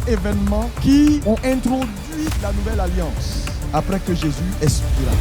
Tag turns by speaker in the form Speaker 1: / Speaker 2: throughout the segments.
Speaker 1: événements qui ont introduit la nouvelle alliance après que Jésus expira.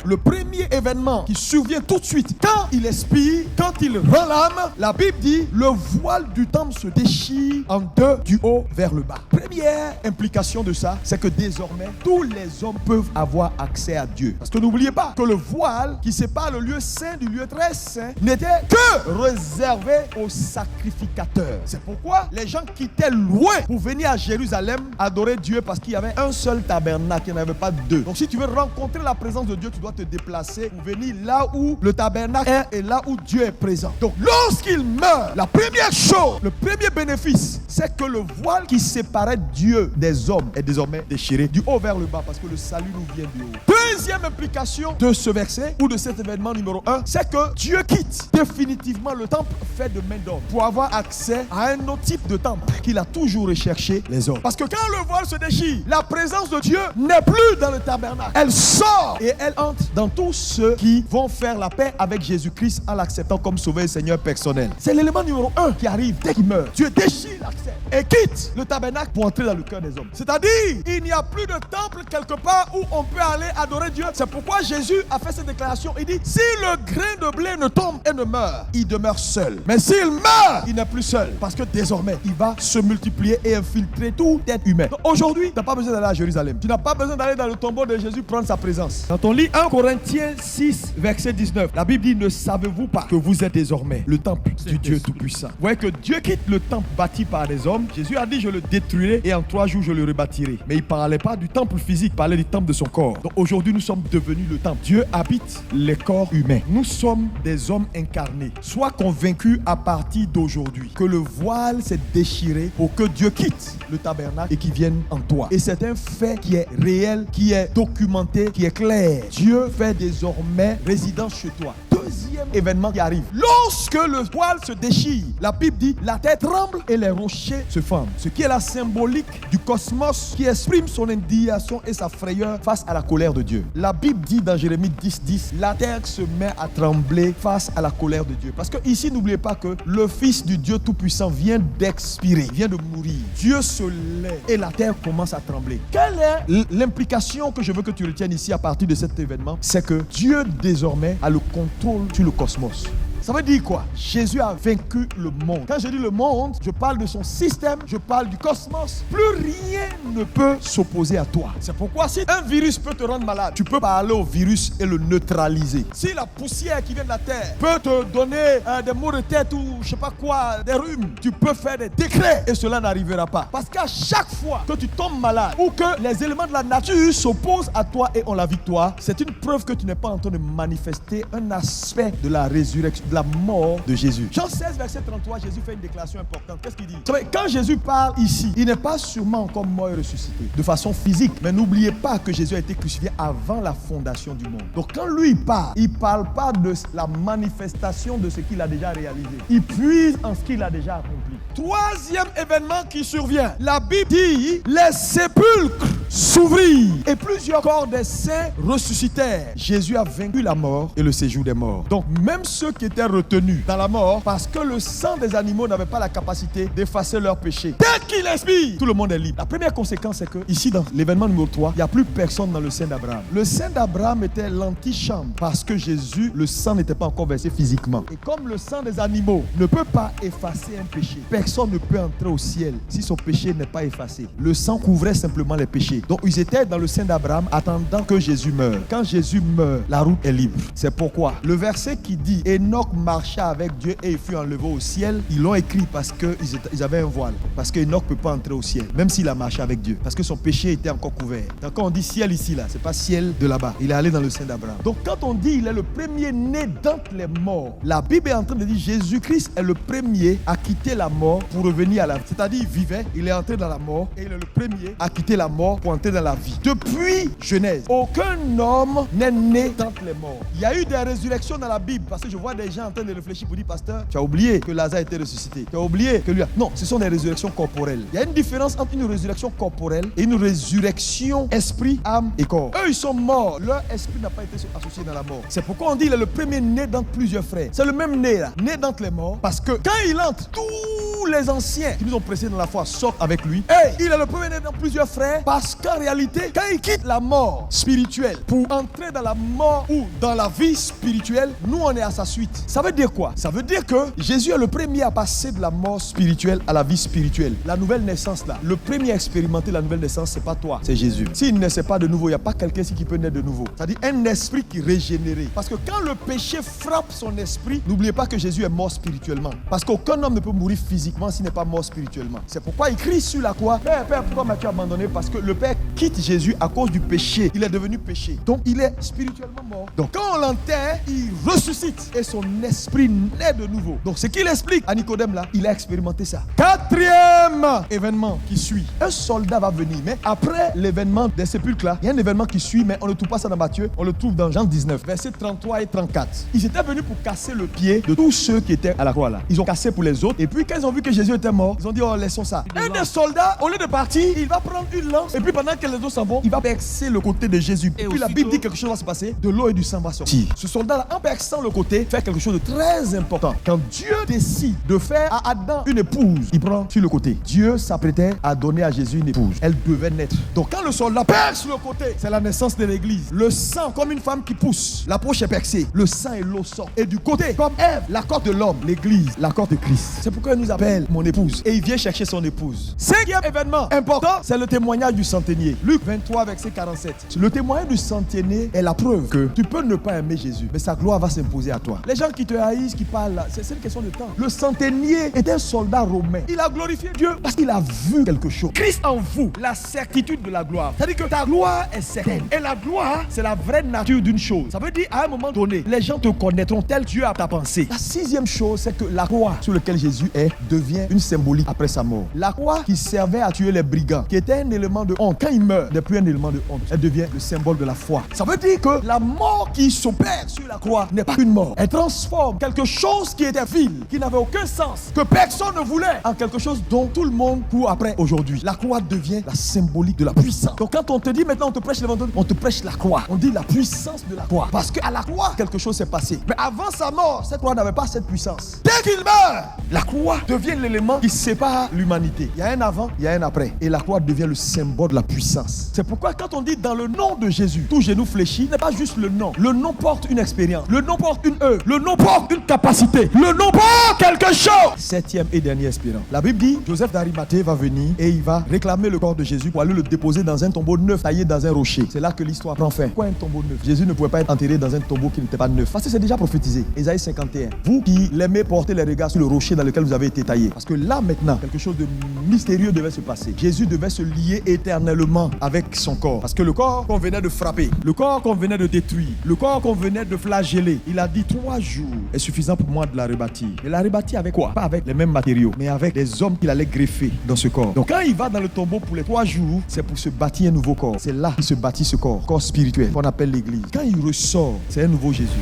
Speaker 1: Le premier événement qui survient tout de suite, quand il expire, quand il rend l'âme, la Bible dit, le voile du temple se déchire en deux du haut vers le bas. Première implication de ça, c'est que désormais, tous les hommes peuvent avoir accès à Dieu. Parce que n'oubliez pas que le voile qui sépare le lieu saint du lieu très saint n'était que réservé aux sacrificateurs. C'est pourquoi les gens quittaient loin pour venir à Jérusalem adorer Dieu, parce qu'il y avait un seul tabernacle, il n'y en avait pas deux. Donc si tu veux rencontrer la présence de Dieu, tu dois te déplacer pour venir là où le tabernacle est et là où Dieu est présent. Donc lorsqu'il meurt, la première chose, le premier bénéfice, c'est que le voile qui séparait Dieu des hommes est désormais déchiré du haut vers le bas, parce que le salut nous vient du haut. Deuxième implication de ce verset ou de cet événement numéro 1, c'est que Dieu quitte définitivement le temple fait de main d'homme pour avoir accès à un autre type de temple qu'il a toujours recherché, les hommes. Parce que quand le voile se déchire, la présence de Dieu n'est plus dans le tabernacle. Elle sort et elle entre dans tous ceux qui vont faire la paix avec Jésus-Christ en l'acceptant comme sauveur et Seigneur personnel. C'est l'élément numéro 1 qui arrive dès qu'il meurt. Dieu déchire l'accès et quitte le tabernacle pour entrer dans le cœur des hommes. C'est-à-dire, il n'y a plus de temple quelque part où on peut aller adorer Dieu. C'est pourquoi Jésus a fait cette déclaration. Il dit, si le grain de blé ne tombe et ne meurt, il demeure seul. Mais s'il meurt, il n'est plus seul. Parce que désormais, il va se multiplier et infiltrer tout être humain. Donc aujourd'hui, tu n'as pas besoin d'aller à Jérusalem. Tu n'as pas besoin d'aller dans le tombeau de Jésus prendre sa présence. Quand on lit 1 Corinthiens 6, verset 19, la Bible dit, ne savez-vous pas que vous êtes désormais le temple du Dieu Tout-Puissant? Vous voyez que Dieu quitte le temple bâti par des hommes. Jésus a dit, je le détruirai et en 3 jours je le rebâtirai. Mais il ne parlait pas du temple physique, il parlait du temple de son corps. Donc aujourd'hui, nous sommes devenus le temple. Dieu habite les corps humains. Nous sommes des hommes incarnés. Sois convaincu à partir d'aujourd'hui que le voile s'est déchiré pour que Dieu quitte le tabernacle et qu'il vienne en toi. Et c'est un fait qui est réel, qui est documenté, qui est clair. Dieu fait désormais résidence chez toi. Deuxième événement qui arrive. Lorsque le voile se déchire, la Bible dit, la terre tremble et les rochers se fendent. Ce qui est la symbolique du cosmos qui exprime son indignation et sa frayeur face à la colère de Dieu. La Bible dit dans Jérémie 10, 10, la terre se met à trembler face à la colère de Dieu. Parce que ici, n'oubliez pas que le Fils du Dieu Tout-Puissant vient d'expirer, vient de mourir. Dieu se lève et la terre commence à trembler. Quelle est l'implication que je veux que tu retiennes ici à partir de cet événement? C'est que Dieu désormais a le contrôle sur le cosmos. Ça veut dire quoi? Jésus a vaincu le monde. Quand je dis le monde, je parle de son système, je parle du cosmos. Plus rien ne peut s'opposer à toi. C'est pourquoi si un virus peut te rendre malade, tu peux parler au virus et le neutraliser. Si la poussière qui vient de la terre peut te donner des maux de tête ou je sais pas quoi, des rhumes, tu peux faire des décrets et cela n'arrivera pas. Parce qu'à chaque fois que tu tombes malade ou que les éléments de la nature s'opposent à toi et ont la victoire, c'est une preuve que tu n'es pas en train de manifester un aspect de la résurrection, de la mort de Jésus. Jean 16, verset 33, Jésus fait une déclaration importante. Qu'est-ce qu'il dit? Quand Jésus parle ici, il n'est pas sûrement encore mort et ressuscité de façon physique. Mais n'oubliez pas que Jésus a été crucifié avant la fondation du monde. Donc quand lui parle, il ne parle pas de la manifestation de ce qu'il a déjà réalisé. Il puise en ce qu'il a déjà accompli. Troisième événement qui survient. La Bible dit, les sépulcres s'ouvrirent et plusieurs corps des saints ressuscitèrent. Jésus a vaincu la mort et le séjour des morts. Donc même ceux qui étaient retenus dans la mort, parce que le sang des animaux n'avait pas la capacité d'effacer leurs péchés, dès qu'il expire, tout le monde est libre. La première conséquence, c'est que ici dans l'événement numéro 3, il n'y a plus personne dans le sein d'Abraham. Le sein d'Abraham était l'antichambre, parce que Jésus, le sang n'était pas encore versé physiquement. Et comme le sang des animaux ne peut pas effacer un péché, personne ne peut entrer au ciel si son péché n'est pas effacé. Le sang couvrait simplement les péchés. Donc ils étaient dans le sein d'Abraham attendant que Jésus meure. Quand Jésus meurt, la route est libre. C'est pourquoi le verset qui dit Enoch marcha avec Dieu et il fut enlevé au ciel, ils l'ont écrit parce qu'ils avaient un voile. Parce que Enoch ne peut pas entrer au ciel, même s'il a marché avec Dieu. Parce que son péché était encore couvert. Donc quand on dit ciel ici, là, c'est pas ciel de là-bas. Il est allé dans le sein d'Abraham. Donc quand on dit il est le premier né d'entre les morts, la Bible est en train de dire Jésus-Christ est le premier à quitter la mort pour revenir à la vie. C'est-à-dire il vivait, il est entré dans la mort et il est le premier à quitter la mort pour pour entrer dans la vie. Depuis Genèse, aucun homme n'est né d'entre les morts. Il y a eu des résurrections dans la Bible parce que je vois des gens en train de réfléchir pour dire, pasteur, tu as oublié que Lazare a été ressuscité. Tu as oublié que lui a... Non, ce sont des résurrections corporelles. Il y a une différence entre une résurrection corporelle et une résurrection esprit, âme et corps. Eux, ils sont morts. Leur esprit n'a pas été associé dans la mort. C'est pourquoi on dit qu'il est le premier né d'entre plusieurs frères. C'est le même né là, né d'entre les morts, parce que quand il entre, tous les anciens qui nous ont précédés dans la foi sortent avec lui. Et il est le premier né dans plusieurs frères, parce qu'en réalité, quand il quitte la mort spirituelle pour entrer dans la mort ou dans la vie spirituelle, nous on est à sa suite. Ça veut dire quoi? Ça veut dire que Jésus est le premier à passer de la mort spirituelle à la vie spirituelle. La nouvelle naissance là, le premier à expérimenter la nouvelle naissance, c'est pas toi, c'est Jésus. S'il ne naissait pas de nouveau, il n'y a pas quelqu'un ici qui peut naître de nouveau. C'est-à-dire un esprit qui est régénéré. Parce que quand le péché frappe son esprit, n'oubliez pas que Jésus est mort spirituellement. Parce qu'aucun homme ne peut mourir physiquement s'il n'est pas mort spirituellement. C'est pourquoi il crie sur la croix, Père, Père, pourquoi m'as-tu abandonné? Parce que le Père quitte Jésus à cause du péché. Il est devenu péché. Donc il est spirituellement mort. Donc quand on l'enterre, il ressuscite et son esprit naît de nouveau. Donc ce qu'il explique à Nicodème là, il a expérimenté ça. Quatrième événement qui suit. Un soldat va venir, mais après l'événement des sépulcres là, il y a un événement qui suit, mais on ne trouve pas ça dans Matthieu, on le trouve dans Jean 19, versets 33 et 34. Ils étaient venus pour casser le pied de tous ceux qui étaient à la croix là. Ils ont cassé pour les autres, et puis quand ils ont vu que Jésus était mort, ils ont dit, oh laissons ça. Un des soldats, au lieu de partir, il va prendre une lance, et puis pendant que les autres s'en vont, il va percer le côté de Jésus. Et puis la Bible dit quelque chose va se passer, de l'eau et du sang va sortir. Ce soldat là, en perçant le côté, fait quelque chose de très important. Quand Dieu décide de faire à Adam une épouse, il prend sur le côté. Dieu s'apprêtait à donner à Jésus une épouse. Elle devait naître. Donc quand le soldat perce le côté, c'est la naissance de l'église. Le sang, comme une femme qui pousse, la poche est percée, le sang et l'eau sortent. Et du côté, comme Ève, la corde de l'homme, l'église, la corde de Christ. C'est pourquoi il nous appelle mon épouse. Et il vient chercher son épouse. Cinquième événement important, c'est le témoignage du centenier. Luc 23, verset 47. Le témoignage du centenier est la preuve que tu peux ne pas aimer Jésus, mais sa gloire va s'imposer à toi. Les gens qui te haïssent, qui parlent là, c'est une question de temps. Le centenier est un soldat romain. Il a glorifié Dieu parce qu'il a vu quelque chose. Christ en vous, la certitude de la gloire. C'est-à-dire que ta gloire est certaine. Et la gloire, c'est la vraie nature d'une chose. Ça veut dire, à un moment donné, les gens te connaîtront tel Dieu a ta pensée. La sixième chose, c'est que la croix sur laquelle Jésus est devient une symbolique après sa mort. La croix qui servait à tuer les brigands, qui était un élément de honte, quand il meurt, n'est plus un élément de honte. Elle devient le symbole de la foi. Ça veut dire que la mort qui s'opère sur la croix n'est pas une mort. Elle transforme quelque chose qui était vil, qui n'avait aucun sens, que personne ne voulait, en quelque chose dont tout le monde court après aujourd'hui. La croix devient la symbolique de la puissance. Donc quand on te dit maintenant on te prêche l'évangile, on te prêche la croix. On dit la puissance de la croix. Parce qu'à la croix, quelque chose s'est passé. Mais avant sa mort, cette croix n'avait pas cette puissance. Dès qu'il meurt, la croix devient l'élément qui sépare l'humanité. Il y a un avant, il y a un après. Et la croix devient le symbole de la puissance. C'est pourquoi quand on dit dans le nom de Jésus, tout genou fléchit, ce n'est pas juste le nom. Le nom porte une expérience. Le nom porte une œuvre. Le nom porte une capacité. Le nom porte quelque chose. Septième et dernière espérance. La Bible dit, Joseph d'Arimathée va venir et il va réclamer le corps de Jésus pour aller le déposer dans un tombeau neuf taillé dans un rocher. C'est là que l'histoire prend fin. Pourquoi un tombeau neuf? Jésus ne pouvait pas être enterré dans un tombeau qui n'était pas neuf. Parce que c'est déjà prophétisé. Ésaïe 51. Vous qui l'aimez, portez les regards sur le rocher dans lequel vous avez été taillé. Parce que là maintenant, quelque chose de mystérieux devait se passer. Jésus devait se lier éternellement avec son corps. Parce que le corps qu'on venait de frapper, le corps qu'on venait de détruire, le corps qu'on venait de flageller, il a dit 3 jours est suffisant pour moi de la rebâtir. Mais la rebâtir avec quoi? Pas avec les mêmes matériaux, mais avec des hommes qu'il allait greffer dans ce corps. Donc quand il va dans le tombeau pour les 3 jours, c'est pour se bâtir un nouveau corps. C'est là qu'il se bâtit ce corps spirituel qu'on appelle l'église. Quand il ressort, c'est un nouveau Jésus.